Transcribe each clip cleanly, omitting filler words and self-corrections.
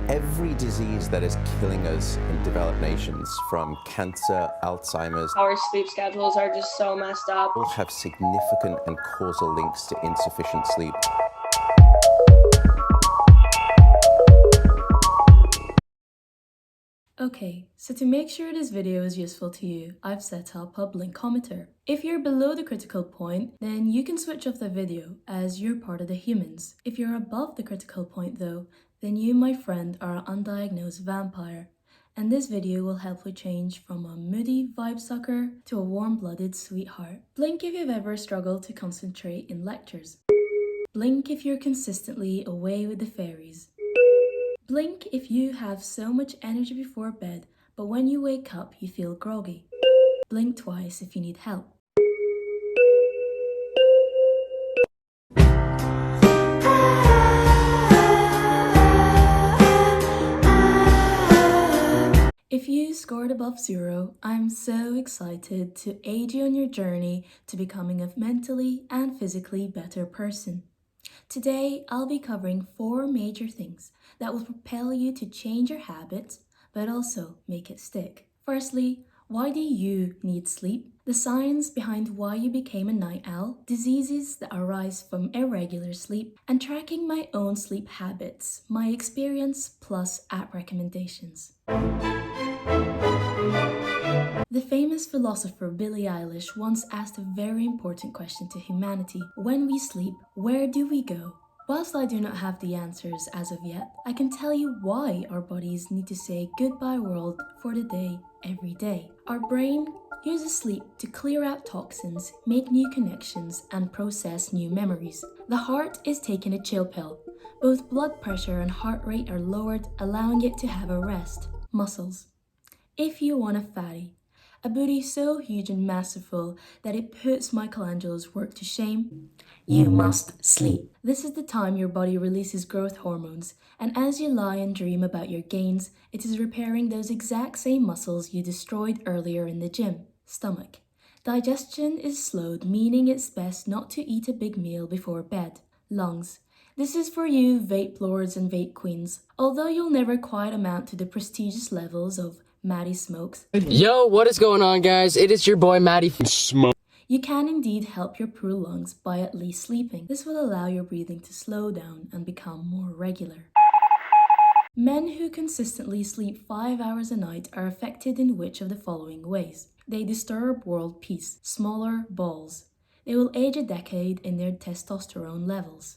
Every disease that is killing us in developed nations, from cancer, Alzheimer's, Our sleep schedules are just so messed up. all have significant and causal links to insufficient sleep. Okay, so to make sure this video is useful to you, I've set up a blinkometer. If you're below the critical point, then you can switch off the video as you're part of the humans. If you're above the critical point though, then you, my friend, are an undiagnosed vampire. And this video will help you change from a moody vibe sucker to a warm-blooded sweetheart. Blink if you've ever struggled to concentrate in lectures. Blink if you're consistently away with the fairies. Blink if you have so much energy before bed, but when you wake up you feel groggy. Blink twice if you need help. If you scored above 0, I'm so excited to aid you on your journey to becoming a mentally and physically better person. Today, I'll be covering 4 major things that will propel you to change your habits, but also make it stick. Firstly, why do you need sleep? The science behind why you became a night owl, diseases that arise from irregular sleep, and tracking my own sleep habits, my experience plus app recommendations. The famous philosopher Billie Eilish once asked a very important question to humanity. When we sleep, where do we go? Whilst I do not have the answers as of yet, I can tell you why our bodies need to say goodbye world for the day every day. Our brain uses sleep to clear out toxins, make new connections, and process new memories. The heart is taking a chill pill. Both blood pressure and heart rate are lowered, allowing it to have a rest. Muscles. If you want a fatty, a booty so huge and masterful that it puts Michelangelo's work to shame, you must sleep. This is the time your body releases growth hormones, and as you lie and dream about your gains, it is repairing those exact same muscles you destroyed earlier in the gym. Stomach. Digestion is slowed, meaning it's best not to eat a big meal before bed. Lungs. This is for you vape lords and vape queens. Although you'll never quite amount to the prestigious levels of Maddie Smokes. Yo, what is going on, guys? It is your boy Maddie Smoke. You can indeed help your poor lungs by at least sleeping. This will allow your breathing to slow down and become more regular. Men who consistently sleep 5 hours a night are affected in which of the following ways? They disturb world peace. Smaller balls. They will age a decade in their testosterone levels.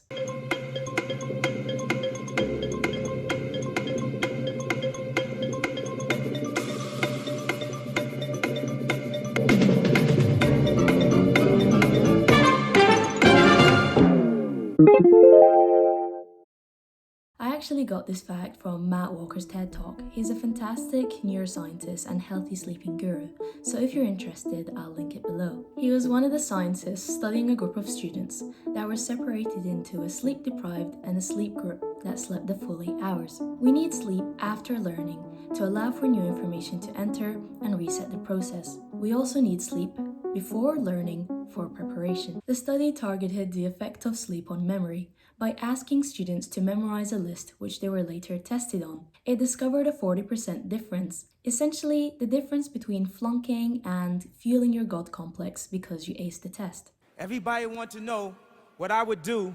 I actually got this fact from Matt Walker's TED Talk. He's a fantastic neuroscientist and healthy sleeping guru, so if you're interested, I'll link it below. He was one of the scientists studying a group of students that were separated into a sleep-deprived and a sleep group that slept the full 8 hours. We need sleep after learning to allow for new information to enter and reset the process. We also need sleep before learning for preparation. The study targeted the effect of sleep on memory by asking students to memorize a list which they were later tested on. It discovered a 40% difference, essentially the difference between flunking and fueling your God complex because you aced the test. Everybody wants to know what I would do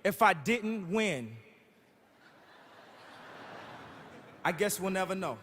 if I didn't win. I guess we'll never know.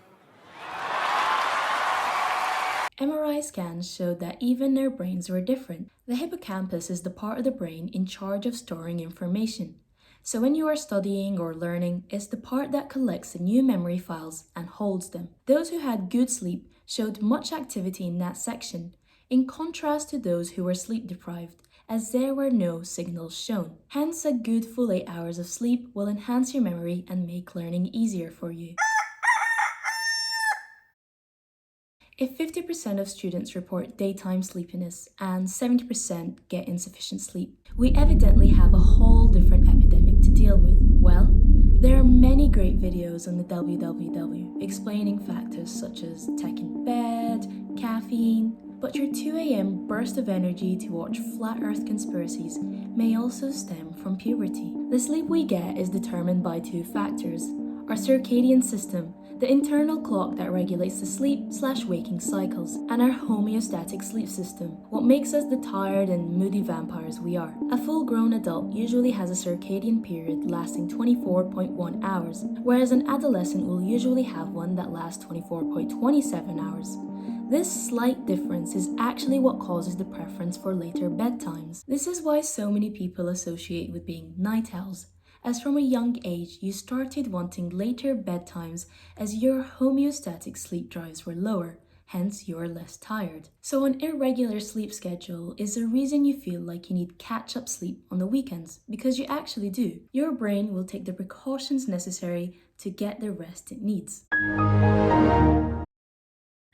MRI scans showed that even their brains were different. The hippocampus is the part of the brain in charge of storing information. So when you are studying or learning, it's the part that collects the new memory files and holds them. Those who had good sleep showed much activity in that section, in contrast to those who were sleep deprived, as there were no signals shown. Hence, a good full 8 hours of sleep will enhance your memory and make learning easier for you. If 50% of students report daytime sleepiness and 70% get insufficient sleep, we evidently have a whole different epidemic to deal with. Well, there are many great videos on the www explaining factors such as tech in bed, caffeine, But your 2 a.m. burst of energy to watch flat earth conspiracies may also stem from puberty. The sleep we get is determined by two factors: our circadian system, the internal clock that regulates the sleep/waking cycles, and our homeostatic sleep system, what makes us the tired and moody vampires we are. A full-grown adult usually has a circadian period lasting 24.1 hours, whereas an adolescent will usually have one that lasts 24.27 hours. This slight difference is actually what causes the preference for later bedtimes. This is why so many people associate with being night owls, as from a young age you started wanting later bedtimes as your homeostatic sleep drives were lower, hence you're less tired. So an irregular sleep schedule is a reason you feel like you need catch-up sleep on the weekends, because you actually do. Your brain will take the precautions necessary to get the rest it needs.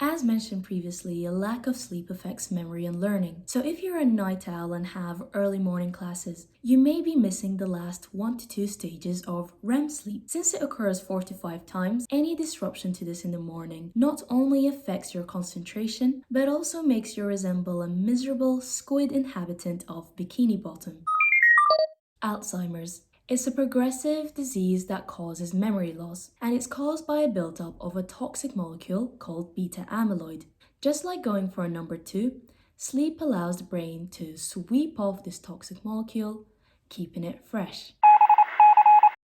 As mentioned previously, a lack of sleep affects memory and learning. So if you're a night owl and have early morning classes, you may be missing the last 1 to 2 stages of REM sleep. Since it occurs 4 to 5 times, any disruption to this in the morning not only affects your concentration, but also makes you resemble a miserable squid inhabitant of Bikini Bottom. Alzheimer's. It's a progressive disease that causes memory loss, and it's caused by a buildup of a toxic molecule called beta amyloid. Just like going for a number 2, sleep allows the brain to sweep off this toxic molecule, keeping it fresh.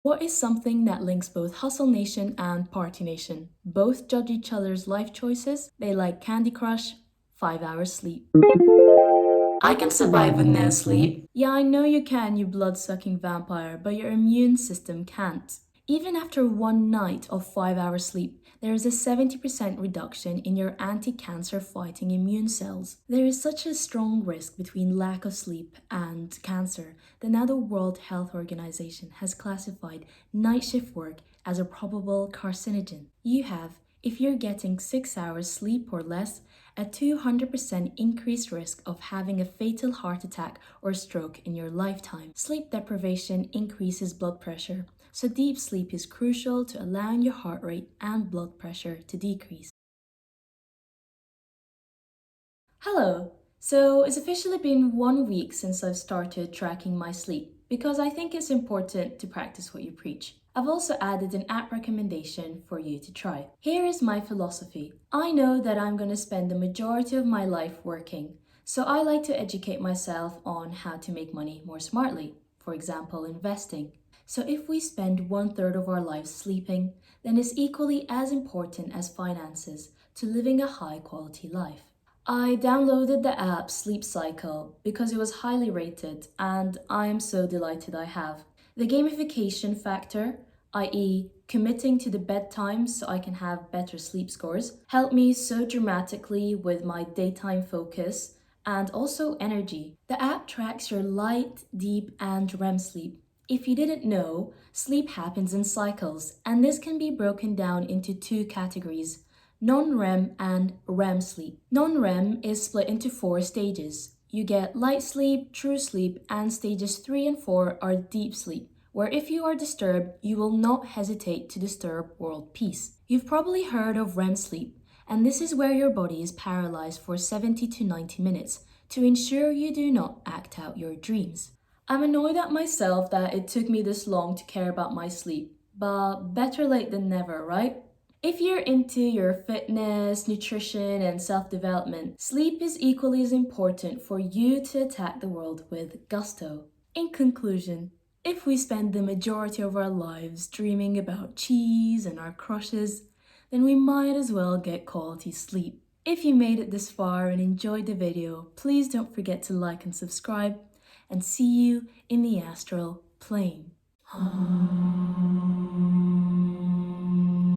What is something that links both Hustle Nation and Party Nation? Both judge each other's life choices. They like Candy Crush, 5 hours sleep. I can survive with no sleep. Yeah, I know you can, you blood-sucking vampire, but your immune system can't. Even after 1 night of 5 hours sleep, there is a 70% reduction in your anti-cancer fighting immune cells. There is such a strong risk between lack of sleep and cancer that now the World Health Organization has classified night shift work as a probable carcinogen. You have, if you're getting 6 hours sleep or less, a 200% increased risk of having a fatal heart attack or stroke in your lifetime. Sleep deprivation increases blood pressure, so deep sleep is crucial to allowing your heart rate and blood pressure to decrease. Hello! So it's officially been 1 week since I've started tracking my sleep, because I think it's important to practice what you preach. I've also added an app recommendation for you to try. Here is my philosophy. I know that I'm going to spend the majority of my life working, so I like to educate myself on how to make money more smartly, for example, investing. So if we spend 1/3 of our lives sleeping, then it's equally as important as finances to living a high quality life. I downloaded the app Sleep Cycle because it was highly rated, and I am so delighted I have. The gamification factor, i.e. committing to the bedtime so I can have better sleep scores, helped me so dramatically with my daytime focus and also energy. The app tracks your light, deep, and REM sleep. If you didn't know, sleep happens in cycles, and this can be broken down into 2 categories: non-REM and REM sleep. Non-REM is split into 4 stages. You get light sleep, true sleep, and stages 3 and 4 are deep sleep, where if you are disturbed, you will not hesitate to disturb world peace. You've probably heard of REM sleep, and this is where your body is paralyzed for 70 to 90 minutes to ensure you do not act out your dreams. I'm annoyed at myself that it took me this long to care about my sleep, but better late than never, right? If you're into your fitness, nutrition, and self-development, sleep is equally as important for you to attack the world with gusto. In conclusion, if we spend the majority of our lives dreaming about cheese and our crushes, then we might as well get quality sleep. If you made it this far and enjoyed the video, please don't forget to like and subscribe, and see you in the astral plane.